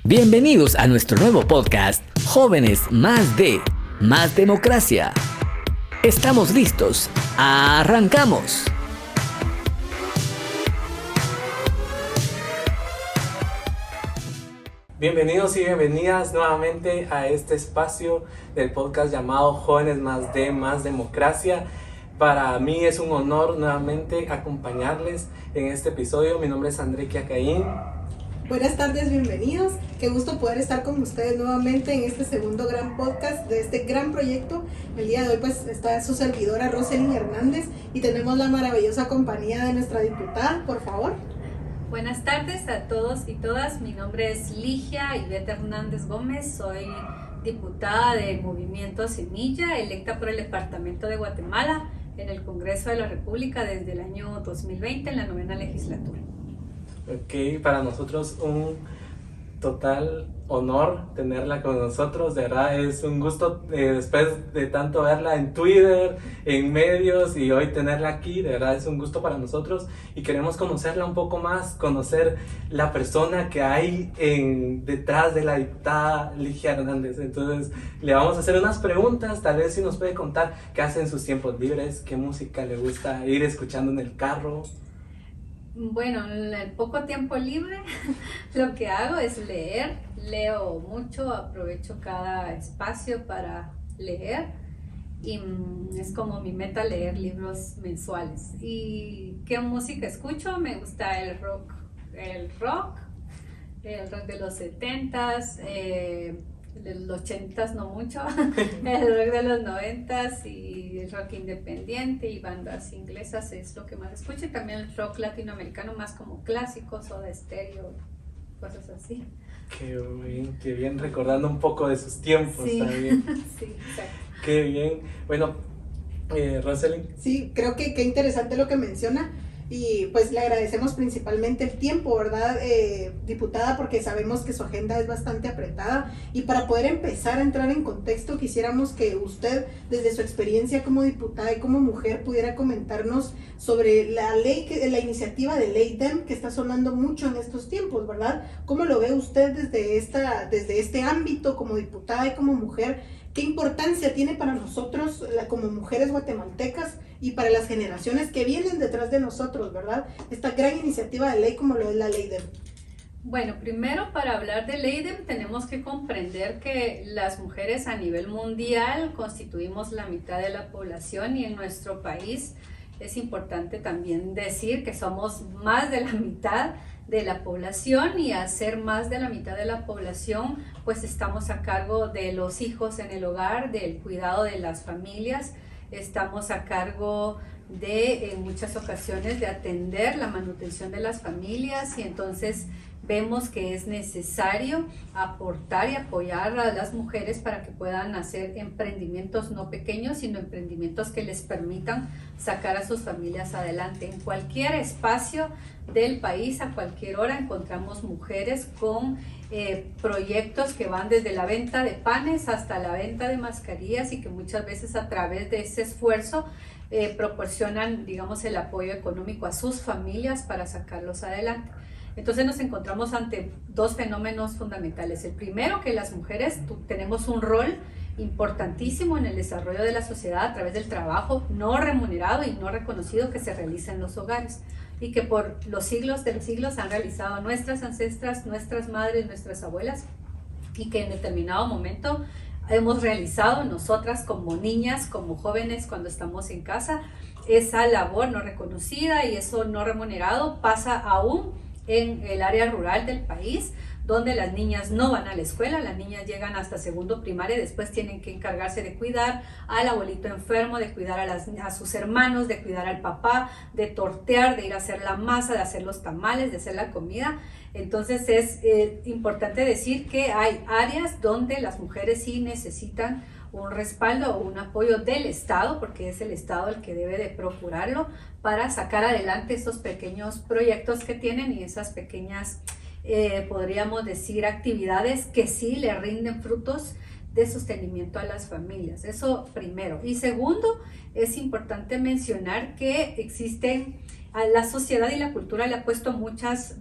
Bienvenidos a nuestro nuevo podcast, Jóvenes Más Democracia. Estamos listos. ¡Arrancamos! Bienvenidos y bienvenidas nuevamente a este espacio del podcast llamado Jóvenes Más Democracia. Para mí es un honor nuevamente acompañarles en este episodio. Mi nombre es André Quiacaín. Buenas tardes, bienvenidos. Qué gusto poder estar con ustedes nuevamente en este segundo gran podcast de este gran proyecto. El día de hoy pues está su servidora Roselyn Hernández y tenemos la maravillosa compañía de nuestra diputada, por favor. Buenas tardes a todos y todas. Mi nombre es Ligia Ivette Hernández Gómez. Soy diputada del Movimiento Semilla, electa por el Departamento de Guatemala en el Congreso de la República desde el año 2020 en la 9ª legislatura. Ok, para nosotros un total honor tenerla con nosotros. De verdad es un gusto después de tanto verla en Twitter, en medios y hoy tenerla aquí. De verdad es un gusto para nosotros y queremos conocerla un poco más, conocer la persona que hay detrás de la diputada Ligia Hernández. Entonces le vamos a hacer unas preguntas, tal vez si nos puede contar qué hace en sus tiempos libres, qué música le gusta ir escuchando en el carro. Bueno, en el poco tiempo libre lo que hago es leer, leo mucho, aprovecho cada espacio para leer y es como mi meta leer libros mensuales. ¿Y qué música escucho? Me gusta el rock de los 70s, de los 80s no mucho, el rock de los 90s y el rock independiente y bandas inglesas es lo que más escucho, y también el rock latinoamericano más como clásicos o de estéreo, cosas así. Qué bien, recordando un poco de sus tiempos. Sí. También. Sí, exacto. Qué bien. Bueno, Roselyn. Sí, creo que qué interesante lo que menciona. Y pues le agradecemos principalmente el tiempo, ¿verdad, diputada? Porque sabemos que su agenda es bastante apretada. Y para poder empezar a entrar en contexto, quisiéramos que usted, desde su experiencia como diputada y como mujer, pudiera comentarnos sobre la iniciativa de Ley DEM, que está sonando mucho en estos tiempos, ¿verdad? ¿Cómo lo ve usted desde este ámbito como diputada y como mujer? ¿Qué importancia tiene para nosotros como mujeres guatemaltecas y para las generaciones que vienen detrás de nosotros, ¿verdad? Esta gran iniciativa de ley como lo es la Ley DEM. Bueno, primero para hablar de Ley DEM tenemos que comprender que las mujeres a nivel mundial constituimos la mitad de la población y en nuestro país es importante también decir que somos más de la mitad de la población, y al ser más de la mitad de la población pues estamos a cargo de los hijos en el hogar, del cuidado de las familias, estamos a cargo de en muchas ocasiones de atender la manutención de las familias, y entonces vemos que es necesario aportar y apoyar a las mujeres para que puedan hacer emprendimientos no pequeños, sino emprendimientos que les permitan sacar a sus familias adelante. En cualquier espacio del país, a cualquier hora, encontramos mujeres con proyectos que van desde la venta de panes hasta la venta de mascarillas, y que muchas veces a través de ese esfuerzo proporcionan, digamos, el apoyo económico a sus familias para sacarlos adelante. Entonces nos encontramos ante dos fenómenos fundamentales. El primero, que las mujeres tenemos un rol importantísimo en el desarrollo de la sociedad a través del trabajo no remunerado y no reconocido que se realiza en los hogares, y que por los siglos de los siglos han realizado nuestras ancestras, nuestras madres, nuestras abuelas, y que en determinado momento hemos realizado nosotras como niñas, como jóvenes cuando estamos en casa. Esa labor no reconocida y eso no remunerado pasa aún en el área rural del país, donde las niñas no van a la escuela, las niñas llegan hasta segundo primaria y después tienen que encargarse de cuidar al abuelito enfermo, de cuidar a sus hermanos, de cuidar al papá, de tortear, de ir a hacer la masa, de hacer los tamales, de hacer la comida. Entonces es importante decir que hay áreas donde las mujeres sí necesitan un respaldo o un apoyo del Estado, porque es el Estado el que debe de procurarlo para sacar adelante esos pequeños proyectos que tienen y esas pequeñas, podríamos decir, actividades que sí le rinden frutos de sostenimiento a las familias. Eso primero. Y segundo, es importante mencionar que existen, a la sociedad y la cultura le ha puesto muchas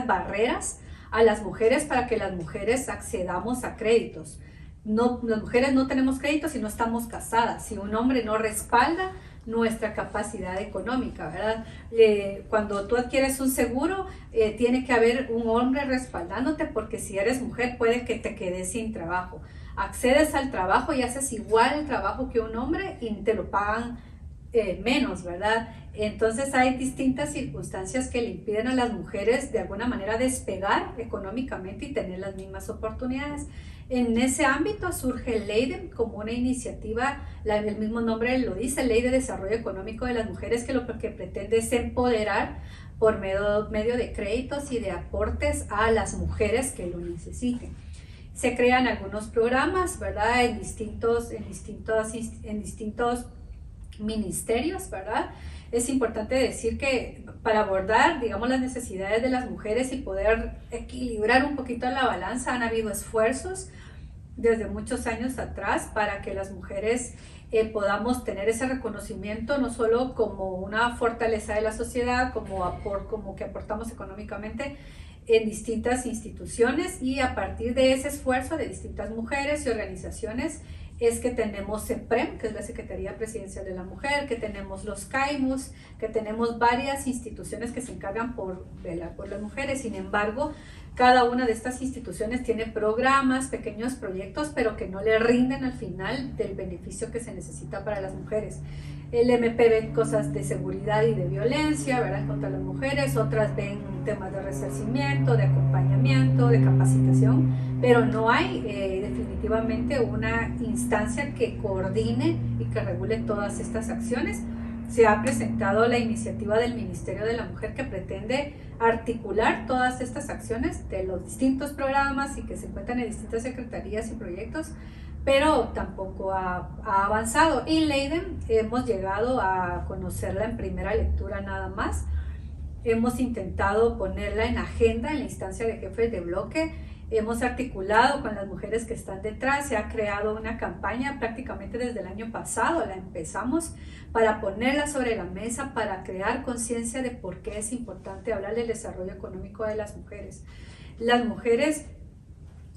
barreras a las mujeres para que las mujeres accedamos a créditos. No, las mujeres no tenemos créditos si no estamos casadas, si un hombre no respalda nuestra capacidad económica, ¿verdad? Cuando tú adquieres un seguro, tiene que haber un hombre respaldándote, porque si eres mujer puede que te quedes sin trabajo. Accedes al trabajo y haces igual el trabajo que un hombre y te lo pagan menos, ¿verdad? Entonces hay distintas circunstancias que le impiden a las mujeres de alguna manera despegar económicamente y tener las mismas oportunidades. En ese ámbito surge el LEIDEM como una iniciativa, el mismo nombre lo dice, Ley de Desarrollo Económico de las Mujeres, que lo que pretende es empoderar por medio de créditos y de aportes a las mujeres que lo necesiten. Se crean algunos programas, ¿verdad? En distintos ministerios, ¿verdad? Es importante decir que para abordar, digamos, las necesidades de las mujeres y poder equilibrar un poquito la balanza, han habido esfuerzos desde muchos años atrás para que las mujeres podamos tener ese reconocimiento, no solo como una fortaleza de la sociedad, como que aportamos económicamente en distintas instituciones, y a partir de ese esfuerzo de distintas mujeres y organizaciones es que tenemos CEPREM, que es la Secretaría Presidencial de la Mujer, que tenemos los CAIMUS, que tenemos varias instituciones que se encargan por velar por las mujeres. Sin embargo, cada una de estas instituciones tiene programas, pequeños proyectos, pero que no le rinden al final del beneficio que se necesita para las mujeres. El MP ve cosas de seguridad y de violencia, ¿verdad?, contra las mujeres, otras ven temas de resarcimiento, de acompañamiento, de capacitación, pero no hay definitivamente una instancia que coordine y que regule todas estas acciones. Se ha presentado la iniciativa del Ministerio de la Mujer, que pretende articular todas estas acciones de los distintos programas y que se encuentran en distintas secretarías y proyectos, pero tampoco ha avanzado. Y LEIDEM hemos llegado a conocerla en primera lectura nada más. Hemos intentado ponerla en agenda en la instancia de jefes de bloque. Hemos articulado con las mujeres que están detrás, se ha creado una campaña prácticamente desde el año pasado, la empezamos, para ponerla sobre la mesa, para crear conciencia de por qué es importante hablar del desarrollo económico de las mujeres. Las mujeres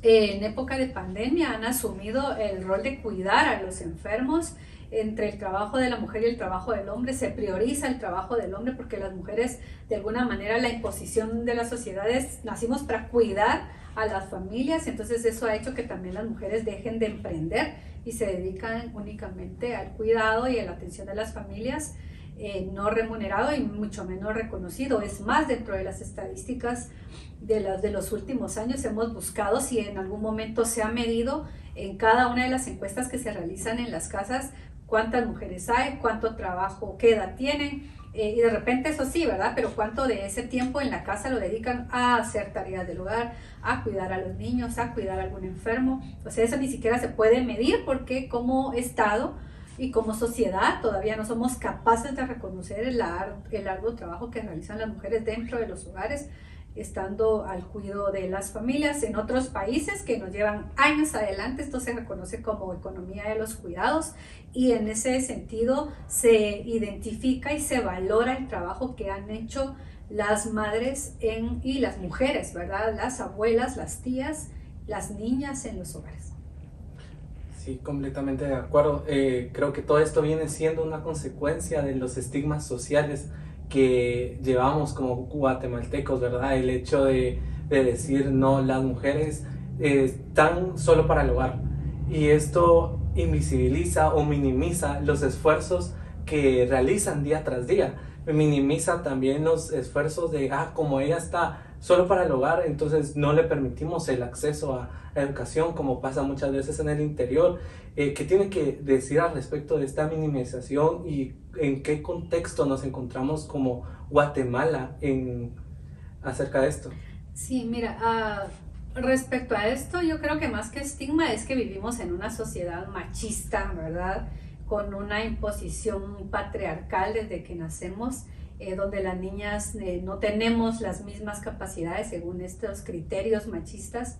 en época de pandemia han asumido el rol de cuidar a los enfermos. Entre el trabajo de la mujer y el trabajo del hombre se prioriza el trabajo del hombre, porque las mujeres, de alguna manera, la imposición de las sociedades, nacimos para cuidar a las familias, entonces eso ha hecho que también las mujeres dejen de emprender y se dedican únicamente al cuidado y a la atención de las familias, no remunerado y mucho menos reconocido. Es más, dentro de las estadísticas de los últimos años hemos buscado si en algún momento se ha medido en cada una de las encuestas que se realizan en las casas cuántas mujeres hay, cuánto trabajo, qué edad tienen, y de repente eso sí, ¿verdad? Pero cuánto de ese tiempo en la casa lo dedican a hacer tareas del hogar, a cuidar a los niños, a cuidar a algún enfermo. O sea, eso ni siquiera se puede medir, porque como Estado y como sociedad todavía no somos capaces de reconocer el arduo trabajo que realizan las mujeres dentro de los hogares, estando al cuidado de las familias. En otros países que nos llevan años adelante, esto se reconoce como economía de los cuidados, y en ese sentido se identifica y se valora el trabajo que han hecho las madres y las mujeres, ¿verdad? Las abuelas, las tías, las niñas en los hogares. Sí, completamente de acuerdo. Creo que todo esto viene siendo una consecuencia de los estigmas sociales que llevamos como guatemaltecos, ¿verdad? El hecho de decir, no, las mujeres están solo para el hogar. Y esto invisibiliza o minimiza los esfuerzos que realizan día tras día. Minimiza también los esfuerzos de, como ella está solo para el hogar, entonces no le permitimos el acceso a educación, como pasa muchas veces en el interior. ¿Qué tiene que decir al respecto de esta minimización y en qué contexto nos encontramos como Guatemala acerca de esto? Sí, mira, respecto a esto, yo creo que más que estigma es que vivimos en una sociedad machista, ¿verdad? Con una imposición patriarcal desde que nacemos, donde las niñas no tenemos las mismas capacidades según estos criterios machistas.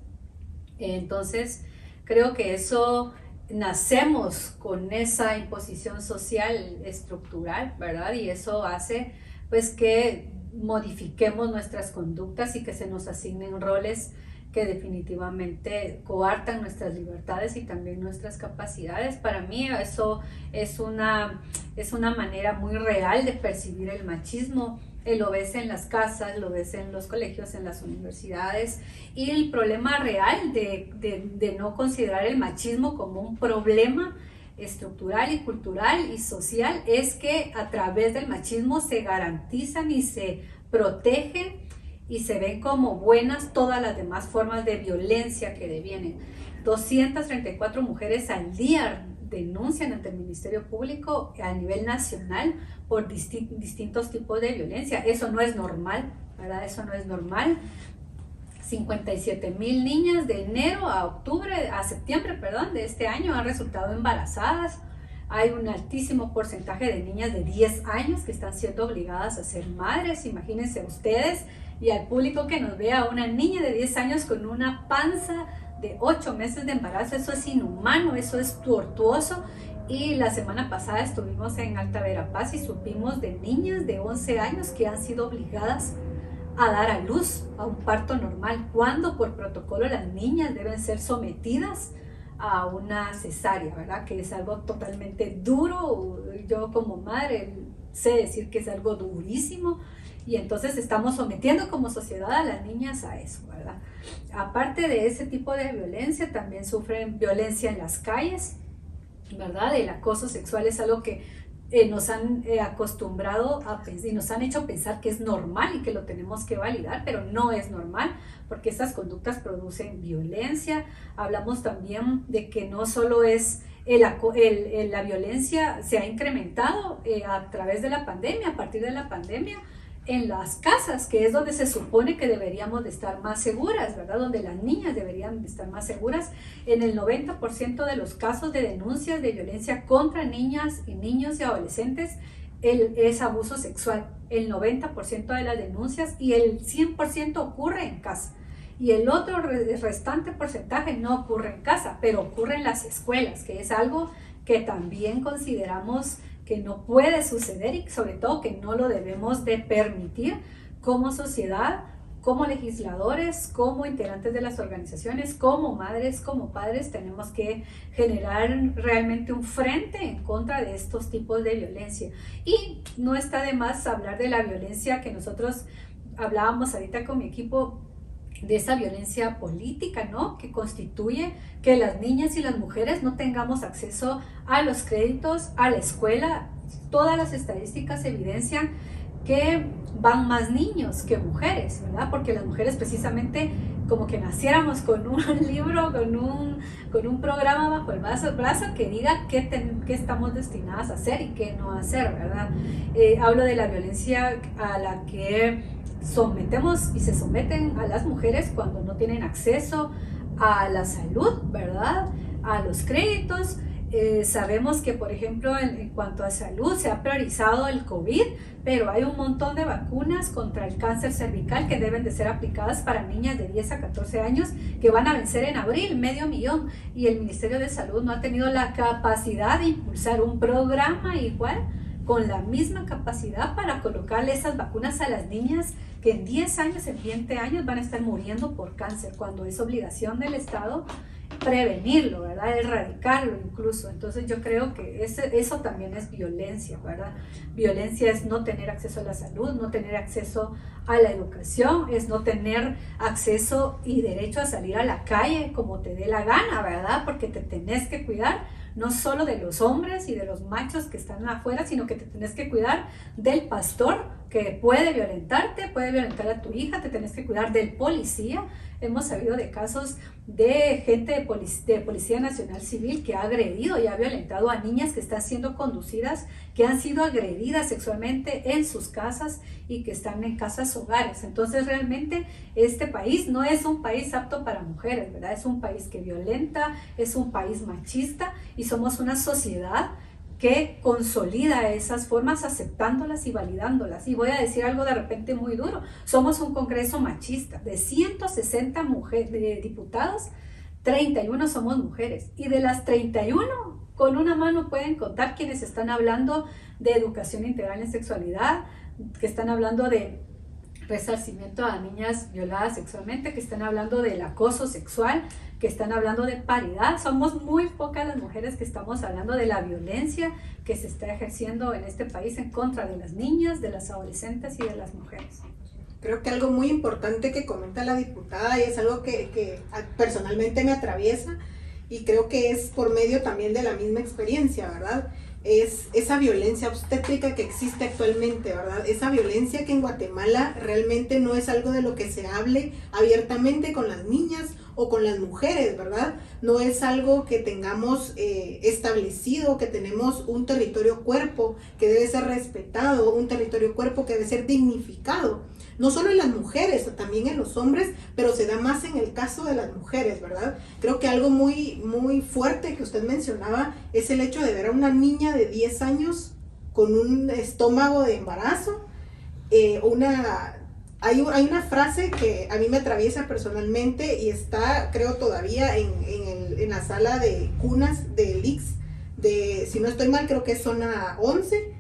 Entonces, creo que eso, nacemos con esa imposición social estructural, ¿verdad? Y eso hace pues que modifiquemos nuestras conductas y que se nos asignen roles que definitivamente coartan nuestras libertades y también nuestras capacidades. Para mí eso es una manera muy real de percibir el machismo. Lo ves en las casas, lo ves en los colegios, en las universidades, y el problema real de no considerar el machismo como un problema estructural y cultural y social es que a través del machismo se garantizan y se protegen y se ven como buenas todas las demás formas de violencia que devienen. 234 mujeres al día denuncian ante el Ministerio Público a nivel nacional por distintos tipos de violencia. Eso no es normal, ¿verdad? Eso no es normal. 57,000 niñas de enero a septiembre, de este año han resultado embarazadas. Hay un altísimo porcentaje de niñas de 10 años que están siendo obligadas a ser madres. Imagínense ustedes y al público que nos vea una niña de 10 años con una panza de 8 meses de embarazo. Eso es inhumano, eso es tortuoso. Y la semana pasada estuvimos en Alta Verapaz y supimos de niñas de 11 años que han sido obligadas a dar a luz a un parto normal, cuando por protocolo las niñas deben ser sometidas a una cesárea, ¿verdad? Que es algo totalmente duro. Yo como madre sé decir que es algo durísimo, y entonces estamos sometiendo como sociedad a las niñas a eso, ¿verdad? Aparte de ese tipo de violencia, también sufren violencia en las calles, ¿verdad? El acoso sexual es algo que nos han acostumbrado a pensar y nos han hecho pensar que es normal y que lo tenemos que validar, pero no es normal, porque estas conductas producen violencia. Hablamos también de que no solo es la violencia se ha incrementado a través de la pandemia, a partir de la pandemia, en las casas, que es donde se supone que deberíamos de estar más seguras, ¿verdad? Donde las niñas deberían de estar más seguras. En el 90% de los casos de denuncias de violencia contra niñas y niños y adolescentes es abuso sexual. El 90% de las denuncias, y el 100% ocurre en casa. Y el otro restante porcentaje no ocurre en casa, pero ocurre en las escuelas, que es algo que también consideramos que no puede suceder y sobre todo que no lo debemos de permitir como sociedad, como legisladores, como integrantes de las organizaciones, como madres, como padres. Tenemos que generar realmente un frente en contra de estos tipos de violencia. Y no está de más hablar de la violencia que nosotros hablábamos ahorita con mi equipo, de esa violencia política, ¿no? Que constituye que las niñas y las mujeres no tengamos acceso a los créditos, a la escuela. Todas las estadísticas evidencian que van más niños que mujeres, ¿verdad? Porque las mujeres precisamente como que naciéramos con un libro, con un programa bajo el brazo que diga qué estamos destinadas a hacer y qué no hacer, ¿verdad? Hablo de la violencia a la que sometemos y se someten a las mujeres cuando no tienen acceso a la salud, ¿verdad? A los créditos. Sabemos que, por ejemplo, en cuanto a salud se ha priorizado el COVID, pero hay un montón de vacunas contra el cáncer cervical que deben de ser aplicadas para niñas de 10 a 14 años que van a vencer en abril, 500,000, y el Ministerio de Salud no ha tenido la capacidad de impulsar un programa igual con la misma capacidad para colocarle esas vacunas a las niñas que en 10 años, en 20 años van a estar muriendo por cáncer, cuando es obligación del Estado prevenirlo, ¿verdad? Erradicarlo incluso. Entonces yo creo que eso también es violencia, ¿verdad? Violencia es no tener acceso a la salud, no tener acceso a la educación, es no tener acceso y derecho a salir a la calle como te dé la gana, ¿verdad? Porque te tenés que cuidar no solo de los hombres y de los machos que están afuera, sino que te tenés que cuidar del pastor que puede violentarte, puede violentar a tu hija, te tenés que cuidar del policía. Hemos sabido de casos de gente de Policía Nacional Civil que ha agredido y ha violentado a niñas que están siendo conducidas, que han sido agredidas sexualmente en sus casas y que están en casas hogares. Entonces realmente este país no es un país apto para mujeres, ¿verdad? Es un país que violenta, es un país machista, y somos una sociedad que consolida esas formas aceptándolas y validándolas. Y voy a decir algo de repente muy duro: somos un Congreso machista. De 160 diputados, 31 somos mujeres, y de las 31 con una mano pueden contar quienes están hablando de educación integral en sexualidad, que están hablando de resarcimiento a niñas violadas sexualmente, que están hablando del acoso sexual, que están hablando de paridad. Somos muy pocas las mujeres que estamos hablando de la violencia que se está ejerciendo en este país en contra de las niñas, de las adolescentes y de las mujeres. Creo que algo muy importante que comenta la diputada, y es algo que personalmente me atraviesa, y creo que es por medio también de la misma experiencia, ¿verdad? Es esa violencia obstétrica que existe actualmente, ¿verdad? Esa violencia que en Guatemala realmente no es algo de lo que se hable abiertamente con las niñas o con las mujeres, ¿verdad? No es algo que tengamos establecido, que tenemos un territorio cuerpo que debe ser respetado, un territorio cuerpo que debe ser dignificado. No solo en las mujeres, también en los hombres, pero se da más en el caso de las mujeres, ¿verdad? Creo que algo muy, muy fuerte que usted mencionaba es el hecho de ver a una niña de 10 años con un estómago de embarazo. Hay una frase que a mí me atraviesa personalmente y está, creo, todavía en la sala de cunas del IX, si no estoy mal, creo que es zona 11,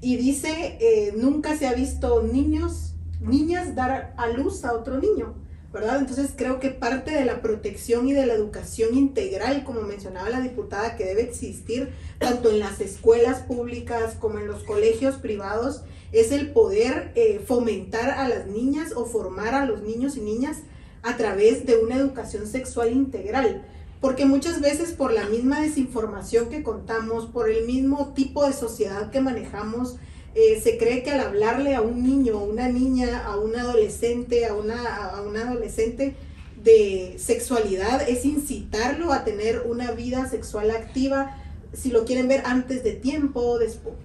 y dice, nunca se ha visto niñas dar a luz a otro niño, ¿verdad? Entonces creo que parte de la protección y de la educación integral, como mencionaba la diputada, que debe existir tanto en las escuelas públicas como en los colegios privados, es el poder fomentar a las niñas o formar a los niños y niñas a través de una educación sexual integral. Porque muchas veces por la misma desinformación que contamos, por el mismo tipo de sociedad que manejamos, se cree que al hablarle a un niño, a una niña, a un adolescente, a una adolescente de sexualidad, es incitarlo a tener una vida sexual activa, si lo quieren ver antes de tiempo,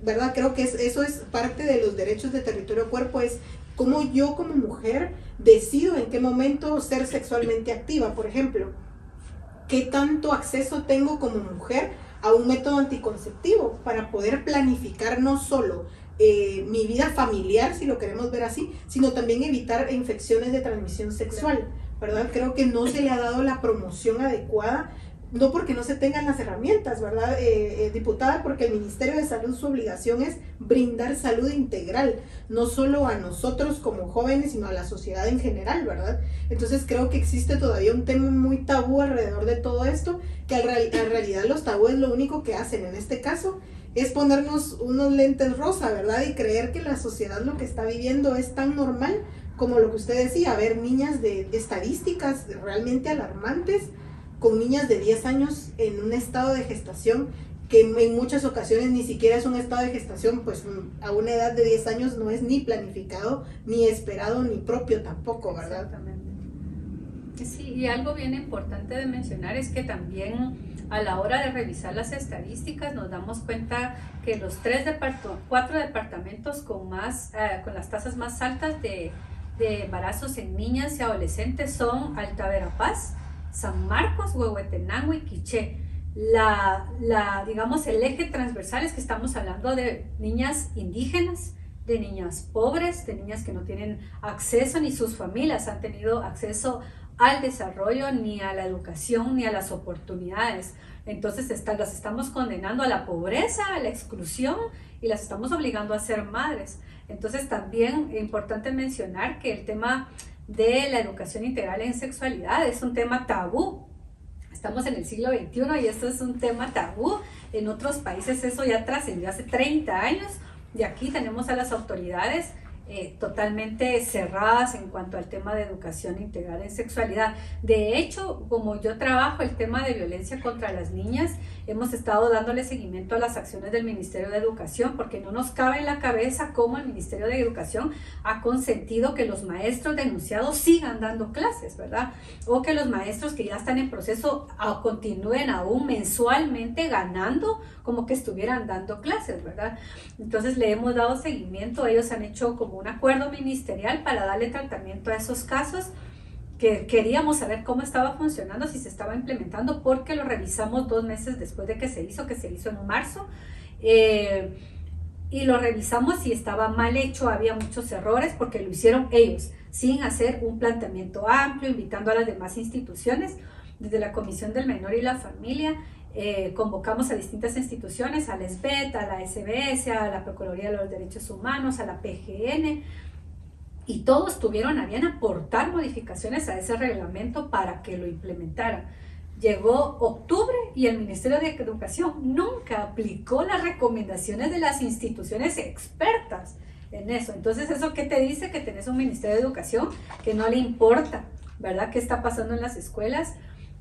¿verdad? Creo que eso es parte de los derechos de territorio cuerpo, es cómo yo como mujer decido en qué momento ser sexualmente activa. Por ejemplo, ¿qué tanto acceso tengo como mujer a un método anticonceptivo para poder planificar no solo mi vida familiar, si lo queremos ver así, sino también evitar infecciones de transmisión sexual, ¿verdad? Creo que no se le ha dado la promoción adecuada, no porque no se tengan las herramientas, ¿verdad, diputada? Porque el Ministerio de Salud, su obligación es brindar salud integral, no solo a nosotros como jóvenes, sino a la sociedad en general, ¿verdad? Entonces creo que existe todavía un tema muy tabú alrededor de todo esto, que en realidad los tabúes lo único que hacen en este caso es ponernos unos lentes rosa, ¿verdad? Y creer que la sociedad lo que está viviendo es tan normal como lo que usted decía, ver niñas de estadísticas realmente alarmantes, con niñas de 10 años en un estado de gestación que en muchas ocasiones ni siquiera es un estado de gestación, pues a una edad de 10 años no es ni planificado, ni esperado, ni propio tampoco, ¿verdad? Exactamente. Sí, y algo bien importante de mencionar es que también a la hora de revisar las estadísticas nos damos cuenta que los 4 departamentos con las tasas más altas de embarazos en niñas y adolescentes son Alta Verapaz, San Marcos, Huehuetenango y Quiché. Digamos, el eje transversal es que estamos hablando de niñas indígenas, de niñas pobres, de niñas que no tienen acceso, ni sus familias han tenido acceso al desarrollo, ni a la educación, ni a las oportunidades. Entonces las estamos condenando a la pobreza, a la exclusión, y las estamos obligando a ser madres. Entonces también es importante mencionar que el tema de la educación integral en sexualidad es un tema tabú. Estamos en el siglo XXI y esto es un tema tabú. En otros países eso ya trascendió hace 30 años, y aquí tenemos a las autoridades totalmente cerradas en cuanto al tema de educación integral en sexualidad. De hecho, como yo trabajo el tema de violencia contra las niñas, hemos estado dándole seguimiento a las acciones del Ministerio de Educación, porque no nos cabe en la cabeza cómo el Ministerio de Educación ha consentido que los maestros denunciados sigan dando clases, ¿verdad? O que los maestros que ya están en proceso continúen aún mensualmente ganando como que estuvieran dando clases, ¿verdad? Entonces le hemos dado seguimiento. Ellos han hecho como un acuerdo ministerial para darle tratamiento a esos casos, que queríamos saber cómo estaba funcionando, si se estaba implementando, porque lo revisamos 2 meses después de que se hizo en marzo, y lo revisamos si estaba mal hecho, había muchos errores, porque lo hicieron ellos, sin hacer un planteamiento amplio, invitando a las demás instituciones. Desde la Comisión del Menor y la Familia convocamos a distintas instituciones, a la SBET, a la SBS, a la Procuraduría de los Derechos Humanos, a la PGN, y todos tuvieron a bien aportar modificaciones a ese reglamento para que lo implementaran. Llegó octubre y el Ministerio de Educación nunca aplicó las recomendaciones de las instituciones expertas en eso. Entonces, ¿eso qué te dice? Que tenés un Ministerio de Educación que no le importa, ¿verdad?, qué está pasando en las escuelas.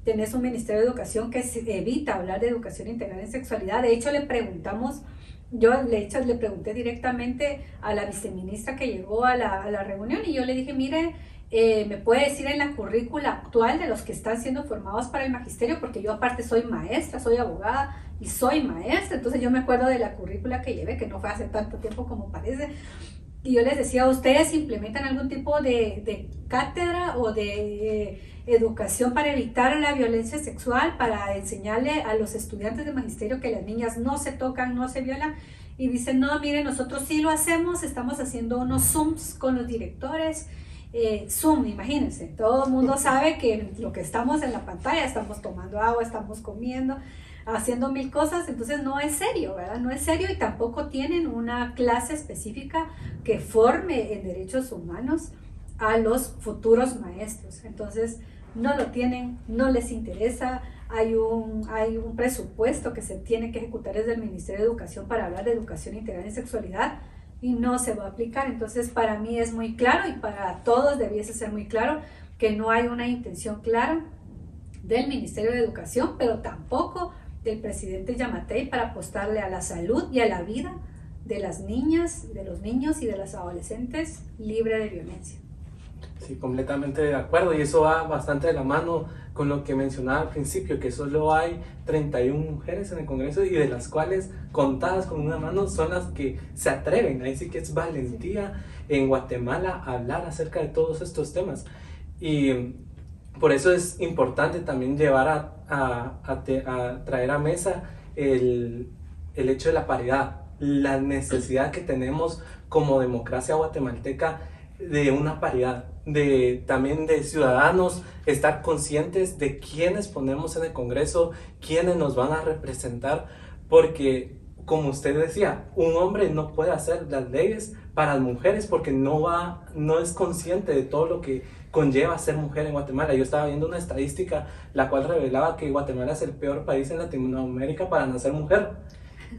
Tenés un Ministerio de Educación que evita hablar de educación integral en sexualidad. De hecho, le pregunté directamente a la viceministra que llegó a la reunión, y yo le dije, mire, ¿me puede decir en la currícula actual de los que están siendo formados para el magisterio? Porque yo aparte soy maestra, soy abogada y soy maestra, entonces yo me acuerdo de la currícula que llevé, que no fue hace tanto tiempo como parece, y yo les decía, ¿ustedes implementan algún tipo de cátedra o de educación para evitar la violencia sexual, para enseñarle a los estudiantes de magisterio que las niñas no se tocan, no se violan? Y dicen, no, mire, nosotros sí lo hacemos, estamos haciendo unos Zooms con los directores. Zoom, imagínense, todo el mundo sabe que lo que estamos en la pantalla, estamos tomando agua, estamos comiendo, haciendo mil cosas, entonces no es serio, ¿verdad? No es serio, y tampoco tienen una clase específica que forme en derechos humanos a los futuros maestros. Entonces no lo tienen, no les interesa. Hay un presupuesto que se tiene que ejecutar desde el Ministerio de Educación para hablar de educación integral en sexualidad, y no se va a aplicar. Entonces, para mí es muy claro, y para todos debiese ser muy claro, que no hay una intención clara del Ministerio de Educación, pero tampoco del presidente Giammattei, para apostarle a la salud y a la vida de las niñas, de los niños y de las adolescentes libre de violencia. Sí, completamente de acuerdo, y eso va bastante de la mano con lo que mencionaba al principio, que solo hay 31 mujeres en el Congreso, y de las cuales, contadas con una mano, son las que se atreven. Ahí sí que es valentía en Guatemala hablar acerca de todos estos temas, y por eso es importante también llevar a traer a mesa el hecho de la paridad, la necesidad que tenemos como democracia guatemalteca de una paridad, también de ciudadanos, estar conscientes de quiénes ponemos en el Congreso, quiénes nos van a representar, porque, como usted decía, un hombre no puede hacer las leyes para las mujeres porque no es consciente de todo lo que conlleva ser mujer en Guatemala. Yo estaba viendo una estadística la cual revelaba que Guatemala es el peor país en Latinoamérica para nacer mujer.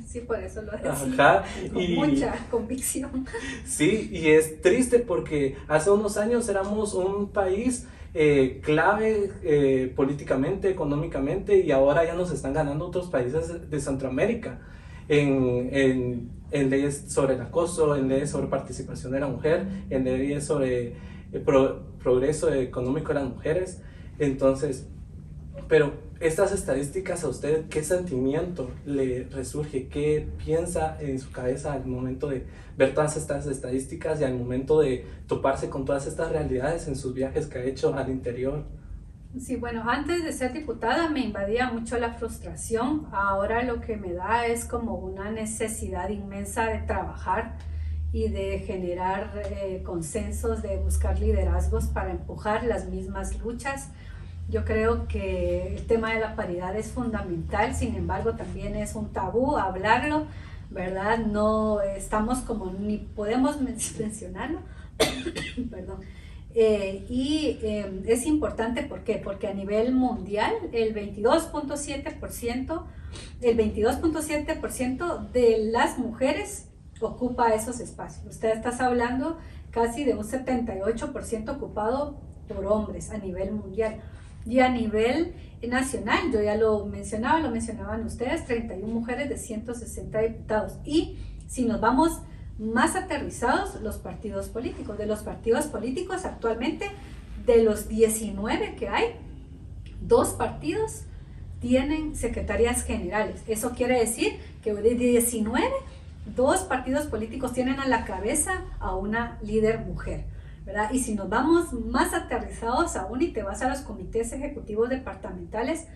Sí, por eso lo decía. Ajá, con mucha convicción. Sí, y es triste porque hace unos años éramos un país clave políticamente, económicamente, y ahora ya nos están ganando otros países de Centroamérica en leyes sobre el acoso, en leyes sobre participación de la mujer, en leyes sobre progreso económico de las mujeres. Entonces, pero estas estadísticas, a usted, ¿qué sentimiento le resurge? ¿Qué piensa en su cabeza al momento de ver todas estas estadísticas y al momento de toparse con todas estas realidades en sus viajes que ha hecho al interior? Sí, bueno, antes de ser diputada me invadía mucho la frustración. Ahora lo que me da es como una necesidad inmensa de trabajar y de generar consensos, de buscar liderazgos para empujar las mismas luchas. Yo creo que el tema de la paridad es fundamental, sin embargo también es un tabú hablarlo, ¿verdad? No estamos como ni podemos mencionarlo, perdón. Es importante, ¿por qué? Porque a nivel mundial el 22.7% de las mujeres ocupa esos espacios. Usted está hablando casi de un 78% ocupado por hombres a nivel mundial. Y a nivel nacional, yo ya lo mencionaban ustedes, 31 mujeres de 160 diputados. Y si nos vamos más aterrizados, los partidos políticos. De los partidos políticos actualmente, de los 19 que hay, 2 partidos tienen secretarias generales. Eso quiere decir que de 19, 2 partidos políticos tienen a la cabeza a una líder mujer, ¿verdad? Y si nos vamos más aterrizados aún y te vas a los comités ejecutivos departamentales,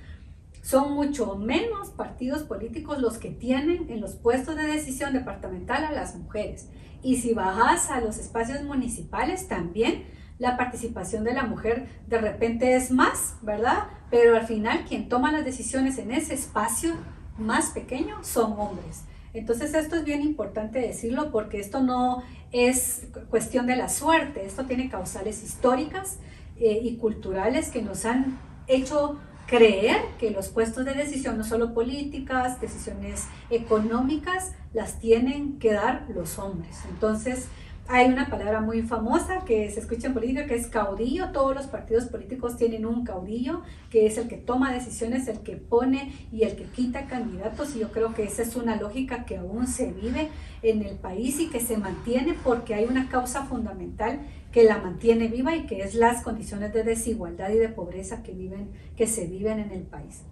son mucho menos partidos políticos los que tienen en los puestos de decisión departamental a las mujeres. Y si bajas a los espacios municipales también, la participación de la mujer de repente es más, ¿verdad? Pero al final quien toma las decisiones en ese espacio más pequeño son hombres. Entonces esto es bien importante decirlo porque esto no es cuestión de la suerte, esto tiene causales históricas y culturales que nos han hecho creer que los puestos de decisión, no solo políticas, decisiones económicas, las tienen que dar los hombres. Entonces, hay una palabra muy famosa que se escucha en política que es caudillo. Todos los partidos políticos tienen un caudillo, que es el que toma decisiones, el que pone y el que quita candidatos. Y yo creo que esa es una lógica que aún se vive en el país y que se mantiene porque hay una causa fundamental que la mantiene viva y que es las condiciones de desigualdad y de pobreza que se viven en el país.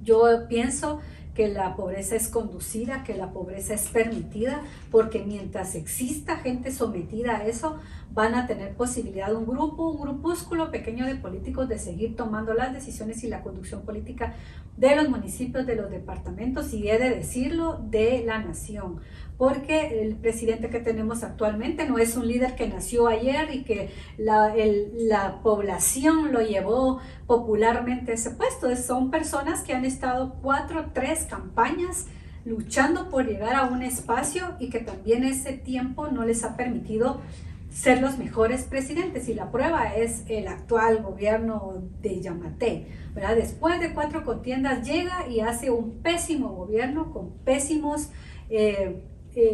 Yo pienso que la pobreza es conducida, que la pobreza es permitida, porque mientras exista gente sometida a eso, van a tener posibilidad un grupúsculo pequeño de políticos de seguir tomando las decisiones y la conducción política de los municipios, de los departamentos y he de decirlo, de la nación. Porque el presidente que tenemos actualmente no es un líder que nació ayer y que la población lo llevó popularmente a ese puesto. Son personas que han estado 3 campañas luchando por llegar a un espacio y que también ese tiempo no les ha permitido ser los mejores presidentes, y la prueba es el actual gobierno de Yamatei, ¿verdad? Después de 4 contiendas llega y hace un pésimo gobierno con pésimos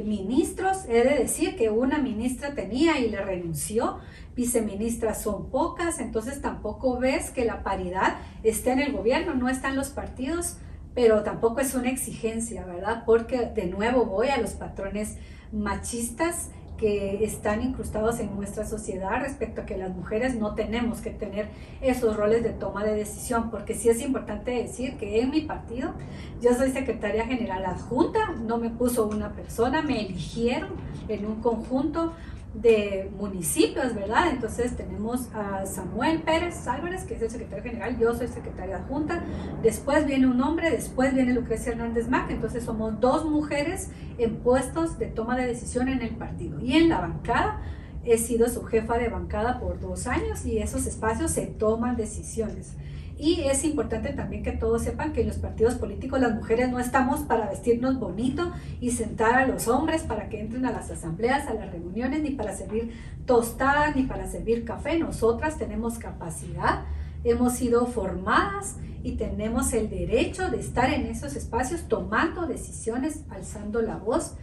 ministros. He de decir que una ministra tenía y le renunció, viceministras son pocas, entonces tampoco ves que la paridad esté en el gobierno, no están los partidos, pero tampoco es una exigencia, ¿verdad? Porque de nuevo voy a los patrones machistas que están incrustados en nuestra sociedad respecto a que las mujeres no tenemos que tener esos roles de toma de decisión, porque sí es importante decir que en mi partido yo soy secretaria general adjunta, no me puso una persona, me eligieron en un conjunto de municipios, ¿verdad? Entonces tenemos a Samuel Pérez Álvarez, que es el secretario general, yo soy secretaria adjunta, después viene un hombre, después viene Lucrecia Hernández Mac, entonces somos 2 mujeres en puestos de toma de decisión en el partido. Y en la bancada, he sido su jefa de bancada por 2 años y esos espacios se toman decisiones. Y es importante también que todos sepan que en los partidos políticos las mujeres no estamos para vestirnos bonito y sentar a los hombres para que entren a las asambleas, a las reuniones, ni para servir tostadas, ni para servir café. Nosotras tenemos capacidad, hemos sido formadas y tenemos el derecho de estar en esos espacios tomando decisiones, alzando la voz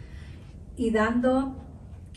y dando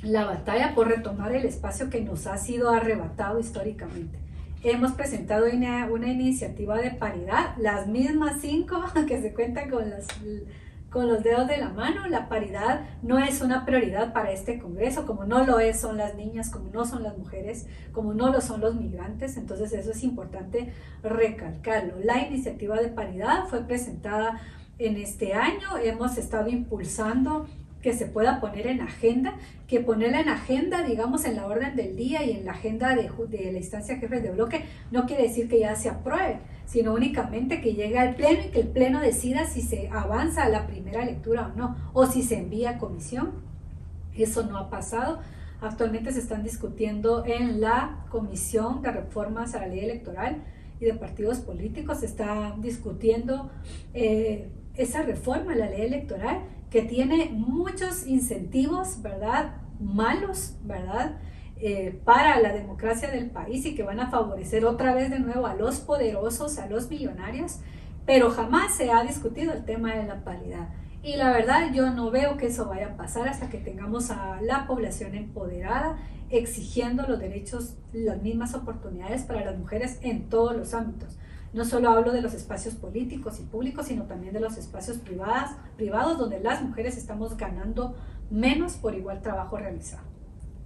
la batalla por retomar el espacio que nos ha sido arrebatado históricamente. Hemos presentado una iniciativa de paridad, las mismas 5 que se cuentan con los dedos de la mano. La paridad no es una prioridad para este Congreso, como no lo son las niñas, como no son las mujeres, como no lo son los migrantes. Entonces eso es importante recalcarlo. La iniciativa de paridad fue presentada en este año, hemos estado impulsando que se pueda poner en agenda, que ponerla en agenda, digamos, en la orden del día y en la agenda de la instancia jefes de bloque, no quiere decir que ya se apruebe, sino únicamente que llegue al pleno y que el pleno decida si se avanza a la primera lectura o no, o si se envía a comisión. Eso no ha pasado. Actualmente se están discutiendo en la Comisión de Reformas a la Ley Electoral y de Partidos Políticos, se está discutiendo esa reforma a la Ley Electoral, que tiene muchos incentivos, ¿verdad? Malos, ¿verdad? Para la democracia del país y que van a favorecer otra vez de nuevo a los poderosos, a los millonarios, pero jamás se ha discutido el tema de la paridad. Y la verdad yo no veo que eso vaya a pasar hasta que tengamos a la población empoderada, exigiendo los derechos, las mismas oportunidades para las mujeres en todos los ámbitos. No solo hablo de los espacios políticos y públicos, sino también de los espacios privados donde las mujeres estamos ganando menos por igual trabajo realizado.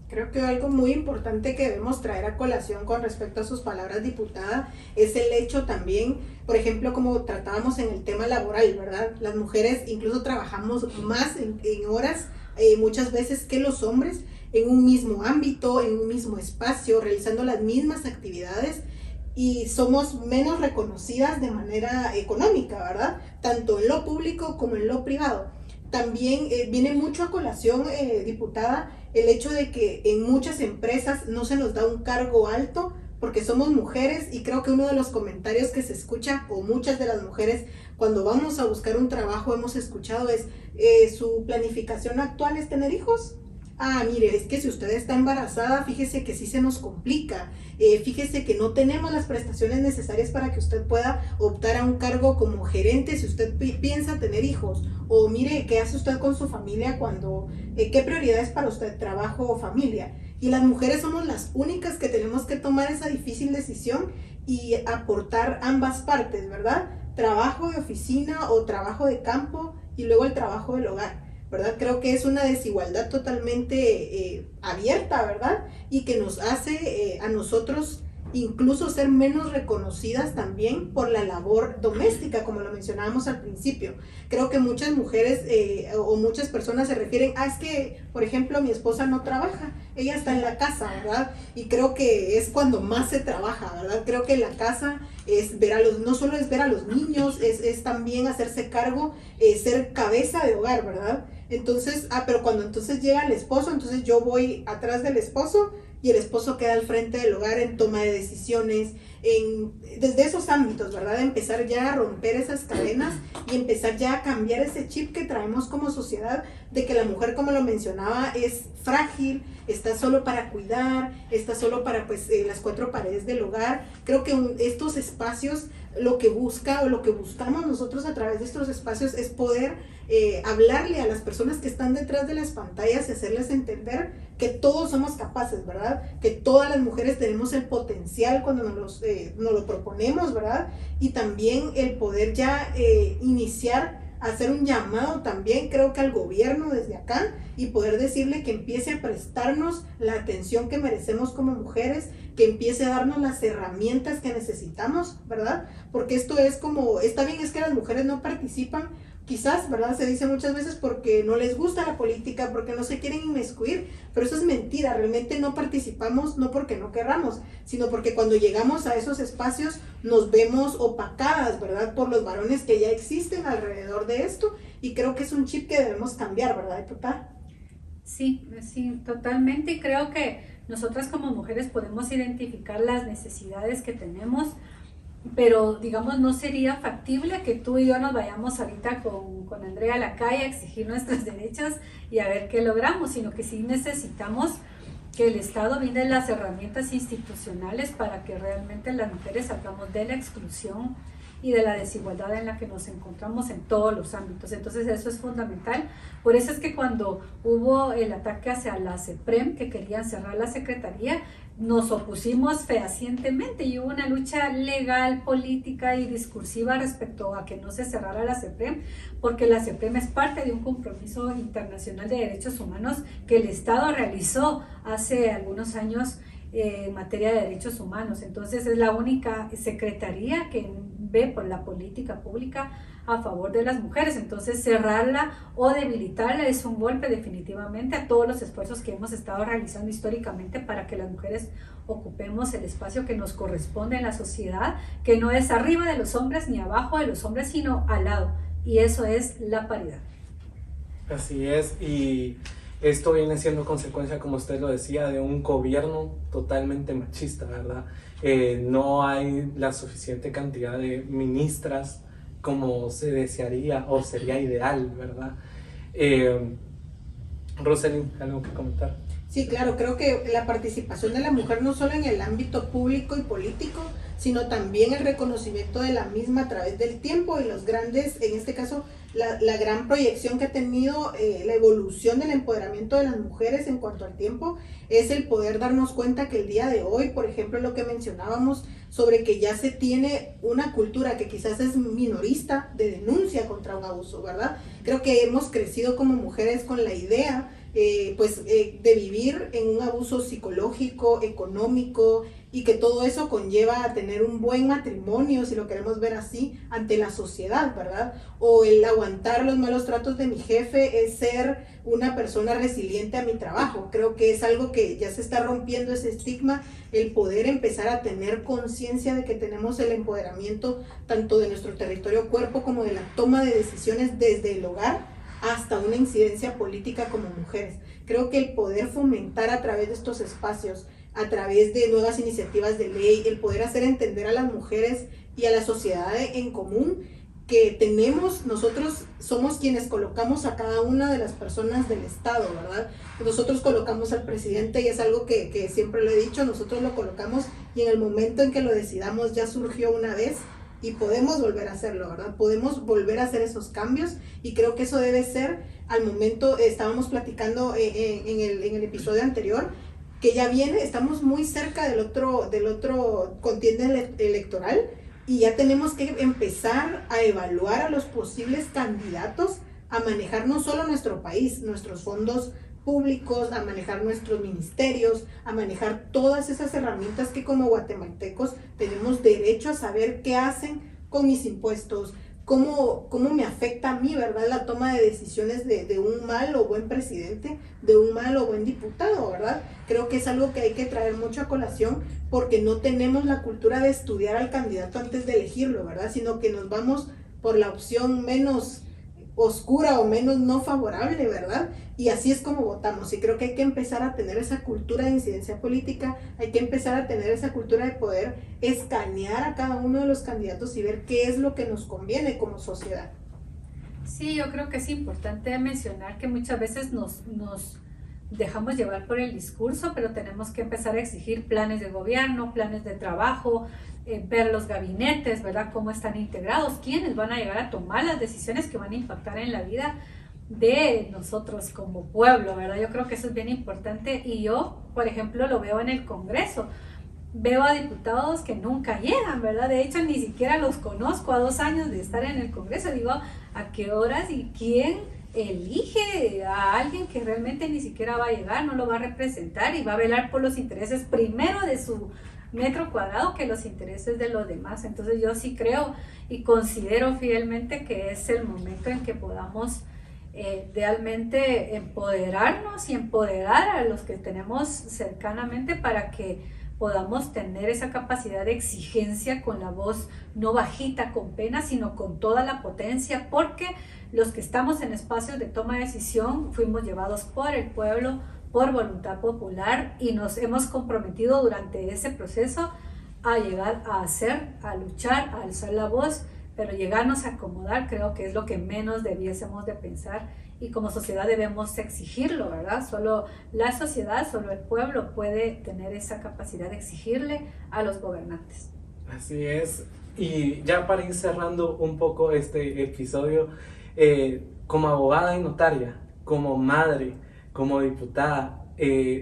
Creo que algo muy importante que debemos traer a colación con respecto a sus palabras, diputada, es el hecho también, por ejemplo, como tratábamos en el tema laboral, ¿verdad? Las mujeres incluso trabajamos más en horas muchas veces que los hombres en un mismo ámbito, en un mismo espacio, realizando las mismas actividades, y somos menos reconocidas de manera económica, ¿verdad? Tanto en lo público como en lo privado. También viene mucho a colación, diputada, el hecho de que en muchas empresas no se nos da un cargo alto porque somos mujeres y creo que uno de los comentarios que se escucha, o muchas de las mujeres cuando vamos a buscar un trabajo hemos escuchado es, ¿su planificación actual es tener hijos? Ah, mire, es que si usted está embarazada, fíjese que sí se nos complica, fíjese que no tenemos las prestaciones necesarias para que usted pueda optar a un cargo como gerente si usted piensa tener hijos, o mire, ¿qué hace usted con su familia cuando, qué prioridades para usted, trabajo o familia? Y las mujeres somos las únicas que tenemos que tomar esa difícil decisión y aportar ambas partes, ¿verdad? Trabajo de oficina o trabajo de campo y luego el trabajo del hogar, ¿verdad? Creo que es una desigualdad totalmente abierta, ¿verdad? Y que nos hace a nosotros incluso ser menos reconocidas también por la labor doméstica, como lo mencionábamos al principio. Creo que muchas mujeres o muchas personas se refieren, es que, por ejemplo, mi esposa no trabaja, ella está en la casa, ¿verdad? Y creo que es cuando más se trabaja, ¿verdad? Creo que la casa es ver no solo es ver a los niños, es también hacerse cargo, ser cabeza de hogar, ¿verdad? Entonces, pero cuando entonces llega el esposo, entonces yo voy atrás del esposo y el esposo queda al frente del hogar en toma de decisiones, desde esos ámbitos, ¿verdad? Empezar ya a romper esas cadenas y empezar ya a cambiar ese chip que traemos como sociedad de que la mujer, como lo mencionaba, es frágil, está solo para cuidar, está solo para pues las cuatro paredes del hogar. Creo que estos espacios, lo que busca o lo que buscamos nosotros a través de estos espacios es poder hablarle a las personas que están detrás de las pantallas y hacerles entender que todos somos capaces, ¿verdad? Que todas las mujeres tenemos el potencial cuando nos lo proponemos, ¿verdad? Y también el poder ya iniciar a hacer un llamado también, creo que al gobierno desde acá, y poder decirle que empiece a prestarnos la atención que merecemos como mujeres, que empiece a darnos las herramientas que necesitamos, ¿verdad? Porque esto es como, está bien, es que las mujeres no participan, quizás, ¿verdad? Se dice muchas veces porque no les gusta la política, porque no se quieren inmiscuir, pero eso es mentira, realmente no participamos no porque no querramos, sino porque cuando llegamos a esos espacios nos vemos opacadas, ¿verdad? Por los varones que ya existen alrededor de esto, y creo que es un chip que debemos cambiar, ¿verdad, Tuta? Sí, totalmente, y creo que nosotras como mujeres podemos identificar las necesidades que tenemos, pero digamos no sería factible que tú y yo nos vayamos ahorita con Andrea a la calle a exigir nuestros derechos y a ver qué logramos, sino que sí necesitamos que el Estado brinde las herramientas institucionales para que realmente las mujeres salgamos de la exclusión y de la desigualdad en la que nos encontramos en todos los ámbitos. Entonces eso es fundamental. Por eso es que cuando hubo el ataque hacia la CEPREM, que querían cerrar la Secretaría, nos opusimos fehacientemente y hubo una lucha legal, política y discursiva respecto a que no se cerrara la CEPREM, porque la CEPREM es parte de un compromiso internacional de derechos humanos que el Estado realizó hace algunos años en materia de derechos humanos. Entonces es la única secretaría que ve por la política pública a favor de las mujeres. Entonces cerrarla o debilitarla es un golpe definitivamente a todos los esfuerzos que hemos estado realizando históricamente para que las mujeres ocupemos el espacio que nos corresponde en la sociedad, que no es arriba de los hombres ni abajo de los hombres, sino al lado, y eso es la paridad. Así es, y esto viene siendo consecuencia, como usted lo decía, de un gobierno totalmente machista, ¿verdad? No hay la suficiente cantidad de ministras como se desearía o sería ideal, ¿verdad? Rosalind, ¿algo que comentar? Sí, claro, creo que la participación de la mujer no solo en el ámbito público y político, sino también el reconocimiento de la misma a través del tiempo y los grandes, en este caso, la gran proyección que ha tenido la evolución del empoderamiento de las mujeres en cuanto al tiempo, es el poder darnos cuenta que el día de hoy, por ejemplo, lo que mencionábamos sobre que ya se tiene una cultura que quizás es minorista de denuncia contra un abuso, ¿verdad? Creo que hemos crecido como mujeres con la idea de vivir en un abuso psicológico, económico, y que todo eso conlleva a tener un buen matrimonio, si lo queremos ver así, ante la sociedad, ¿verdad? O el aguantar los malos tratos de mi jefe es ser una persona resiliente a mi trabajo. Creo que es algo que ya se está rompiendo ese estigma, el poder empezar a tener conciencia de que tenemos el empoderamiento tanto de nuestro territorio cuerpo como de la toma de decisiones desde el hogar hasta una incidencia política como mujeres. Creo que el poder fomentar a través de estos espacios a través de nuevas iniciativas de ley, el poder hacer entender a las mujeres y a la sociedad en común que nosotros somos quienes colocamos a cada una de las personas del Estado, ¿verdad? Nosotros colocamos al presidente y es algo que siempre lo he dicho, nosotros lo colocamos y en el momento en que lo decidamos ya surgió una vez y podemos volver a hacerlo, ¿verdad? Podemos volver a hacer esos cambios y creo que eso debe ser al momento, estábamos platicando en el episodio anterior, que ya viene, estamos muy cerca del otro contienda electoral y ya tenemos que empezar a evaluar a los posibles candidatos a manejar no solo nuestro país, nuestros fondos públicos, a manejar nuestros ministerios, a manejar todas esas herramientas que como guatemaltecos tenemos derecho a saber qué hacen con mis impuestos, cómo me afecta a mí, ¿verdad? La toma de decisiones de un mal o buen presidente, de un mal o buen diputado, ¿verdad? Creo que es algo que hay que traer mucho a colación porque no tenemos la cultura de estudiar al candidato antes de elegirlo, ¿verdad? Sino que nos vamos por la opción menos oscura o menos no favorable, ¿verdad? Y así es como votamos y creo que hay que empezar a tener esa cultura de incidencia política, hay que empezar a tener esa cultura de poder escanear a cada uno de los candidatos y ver qué es lo que nos conviene como sociedad. Sí, yo creo que es importante mencionar que muchas veces nos dejamos llevar por el discurso, pero tenemos que empezar a exigir planes de gobierno, planes de trabajo, ver los gabinetes, ¿verdad? Cómo están integrados, quiénes van a llegar a tomar las decisiones que van a impactar en la vida de nosotros como pueblo, ¿verdad? Yo creo que eso es bien importante y yo, por ejemplo, lo veo en el Congreso. Veo a diputados que nunca llegan, ¿verdad? De hecho, ni siquiera los conozco a 2 años de estar en el Congreso. Digo, ¿a qué horas y quién elige a alguien que realmente ni siquiera va a llegar, no lo va a representar y va a velar por los intereses primero de su metro cuadrado que los intereses de los demás? Entonces yo sí creo y considero fielmente que es el momento en que podamos realmente empoderarnos y empoderar a los que tenemos cercanamente para que podamos tener esa capacidad de exigencia con la voz no bajita, con pena, sino con toda la potencia, porque los que estamos en espacios de toma de decisión fuimos llevados por el pueblo, por voluntad popular y nos hemos comprometido durante ese proceso a llegar a hacer, a luchar, a alzar la voz, pero llegarnos a acomodar creo que es lo que menos debiésemos de pensar y como sociedad debemos exigirlo, ¿verdad? Solo la sociedad, solo el pueblo puede tener esa capacidad de exigirle a los gobernantes. Así es, y ya para ir cerrando un poco este episodio, como abogada y notaria, como madre, como diputada,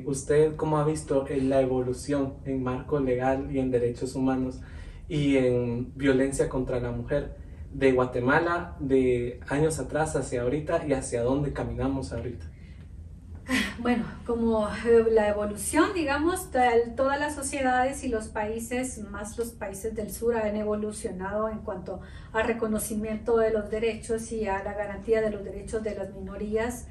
¿usted cómo ha visto la evolución en marco legal y en derechos humanos y en violencia contra la mujer de Guatemala de años atrás hacia ahorita y hacia dónde caminamos ahorita? Bueno, como la evolución, digamos, todas las sociedades y los países, más los países del sur, han evolucionado en cuanto al reconocimiento de los derechos y a la garantía de los derechos de las minorías,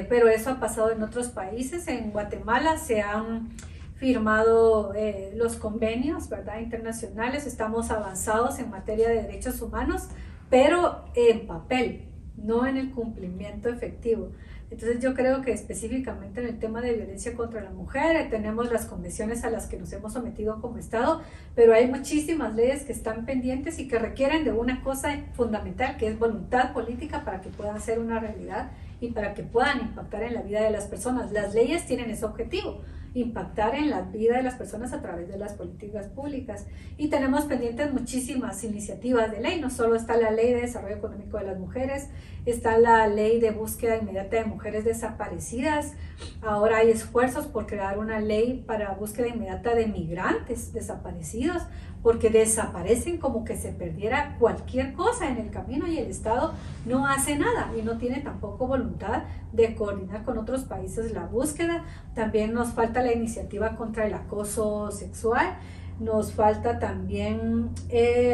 pero eso ha pasado en otros países. En Guatemala se han firmado los convenios, ¿verdad?, internacionales, estamos avanzados en materia de derechos humanos, pero en papel, no en el cumplimiento efectivo. Entonces yo creo que específicamente en el tema de violencia contra la mujer tenemos las convenciones a las que nos hemos sometido como Estado, pero hay muchísimas leyes que están pendientes y que requieren de una cosa fundamental, que es voluntad política para que puedan ser una realidad y para que puedan impactar en la vida de las personas. Las leyes tienen ese objetivo, impactar en la vida de las personas a través de las políticas públicas. Y tenemos pendientes muchísimas iniciativas de ley, no solo está la Ley de Desarrollo Económico de las Mujeres, está la Ley de Búsqueda Inmediata de Mujeres Desaparecidas, ahora hay esfuerzos por crear una ley para búsqueda inmediata de migrantes desaparecidos, porque desaparecen como que se perdiera cualquier cosa en el camino y el Estado no hace nada y no tiene tampoco voluntad de coordinar con otros países la búsqueda. También nos falta la iniciativa contra el acoso sexual, nos falta también,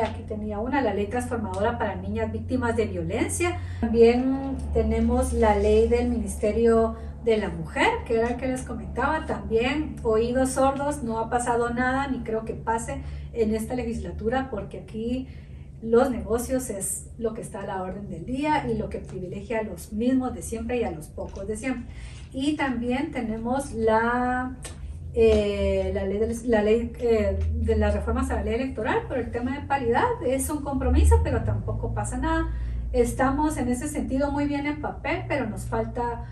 aquí tenía la ley transformadora para niñas víctimas de violencia, también tenemos la ley del Ministerio de la Mujer, que era el que les comentaba, también oídos sordos, no ha pasado nada, ni creo que pase en esta legislatura, porque aquí los negocios es lo que está a la orden del día y lo que privilegia a los mismos de siempre y a los pocos de siempre. Y también tenemos la la ley de las reformas a la ley electoral por el tema de paridad. Es un compromiso, pero tampoco pasa nada. Estamos en ese sentido muy bien en papel, pero nos falta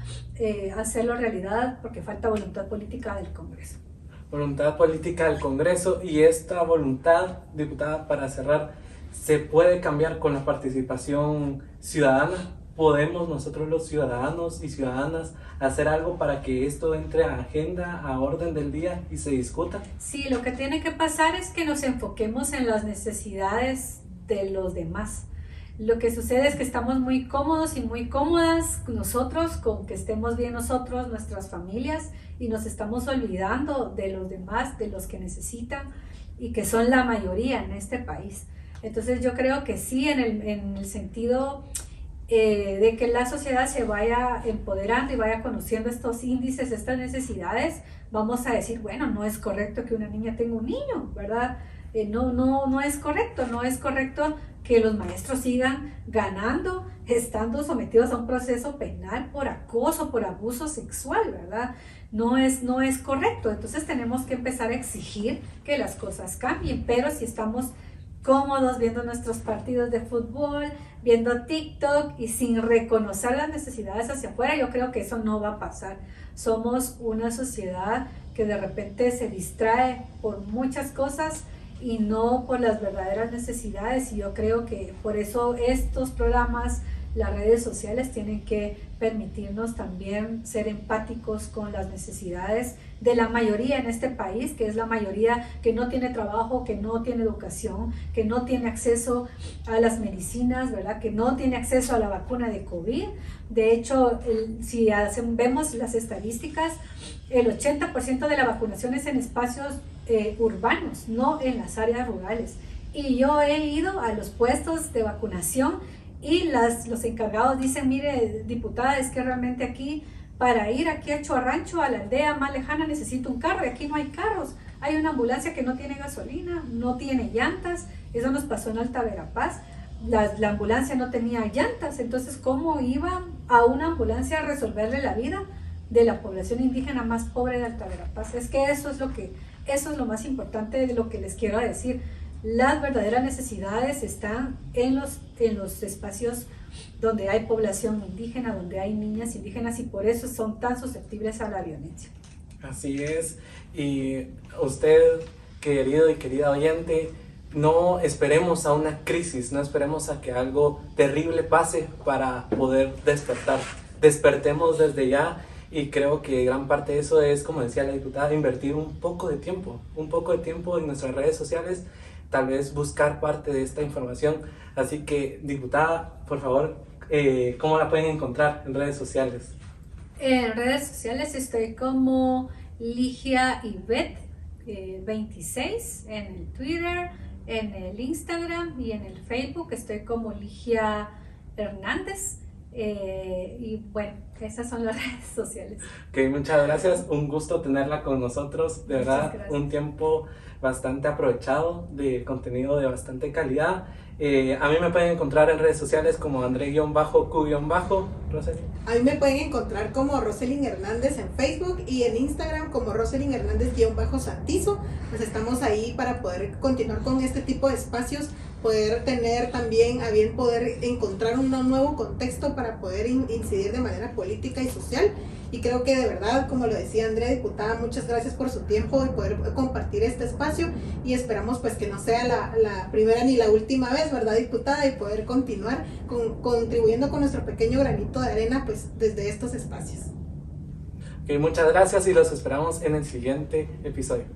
hacerlo realidad porque falta voluntad política del Congreso. Voluntad política del Congreso, y esta voluntad, diputada, para cerrar, ¿se puede cambiar con la participación ciudadana? ¿Podemos nosotros los ciudadanos y ciudadanas hacer algo para que esto entre a agenda, a orden del día y se discuta? Sí, lo que tiene que pasar es que nos enfoquemos en las necesidades de los demás. Lo que sucede es que estamos muy cómodos y muy cómodas nosotros con que estemos bien nosotros, nuestras familias, y nos estamos olvidando de los demás, de los que necesitan y que son la mayoría en este país. Entonces yo creo que sí, en el sentido de que la sociedad se vaya empoderando y vaya conociendo estos índices, estas necesidades, vamos a decir, bueno, no es correcto que una niña tenga un niño, ¿verdad? No es correcto, no es correcto que los maestros sigan ganando, estando sometidos a un proceso penal por acoso, por abuso sexual, ¿verdad? No es correcto. Entonces tenemos que empezar a exigir que las cosas cambien, pero si estamos cómodos viendo nuestros partidos de fútbol, viendo TikTok y sin reconocer las necesidades hacia afuera, yo creo que eso no va a pasar. Somos una sociedad que de repente se distrae por muchas cosas y no por las verdaderas necesidades, y yo creo que por eso estos programas, las redes sociales tienen que permitirnos también ser empáticos con las necesidades de la mayoría en este país, que es la mayoría que no tiene trabajo, que no tiene educación, que no tiene acceso a las medicinas, ¿verdad? Que no tiene acceso a la vacuna de COVID. De hecho, si vemos las estadísticas, el 80% de la vacunación es en espacios urbanos, no en las áreas rurales. Y yo he ido a los puestos de vacunación y los encargados dicen, mire, diputada, es que realmente aquí, para ir aquí a Chuarrancho, a la aldea más lejana, necesito un carro, y aquí no hay carros. Hay una ambulancia que no tiene gasolina, no tiene llantas. Eso nos pasó en Alta Verapaz. La ambulancia no tenía llantas, entonces ¿cómo iba a una ambulancia a resolverle la vida de la población indígena más pobre de Alta Verapaz? Es que eso es lo más importante de lo que les quiero decir. Las verdaderas necesidades están en los espacios donde hay población indígena, donde hay niñas indígenas, y por eso son tan susceptibles a la violencia. Así es, y usted, querido y querida oyente, no esperemos a una crisis, no esperemos a que algo terrible pase para poder despertar. Despertemos desde ya, y creo que gran parte de eso es, como decía la diputada, invertir un poco de tiempo en nuestras redes sociales, tal vez buscar parte de esta información. Así que, diputada, por favor, ¿cómo la pueden encontrar en redes sociales? En redes sociales estoy como Ligia Ivette 26 en el Twitter, en el Instagram y en el Facebook estoy como Ligia Hernández. Y bueno, esas son las redes sociales. Ok, muchas gracias, un gusto tenerla con nosotros, de verdad, un tiempo bastante aprovechado de contenido de bastante calidad. A mí me pueden encontrar en redes sociales como André-Q-, Roselyn. A mí me pueden encontrar como Roselyn Hernández en Facebook y en Instagram como Roselyn Hernández-Santizo. Pues estamos ahí para poder continuar con este tipo de espacios, poder tener también a bien poder encontrar un nuevo contexto para poder incidir de manera política y social. Y creo que de verdad, como lo decía Andrea, diputada, muchas gracias por su tiempo y poder compartir este espacio, y esperamos pues que no sea la primera ni la última vez, ¿verdad, diputada? Y poder continuar contribuyendo con nuestro pequeño granito de arena pues desde estos espacios. Ok, muchas gracias y los esperamos en el siguiente episodio.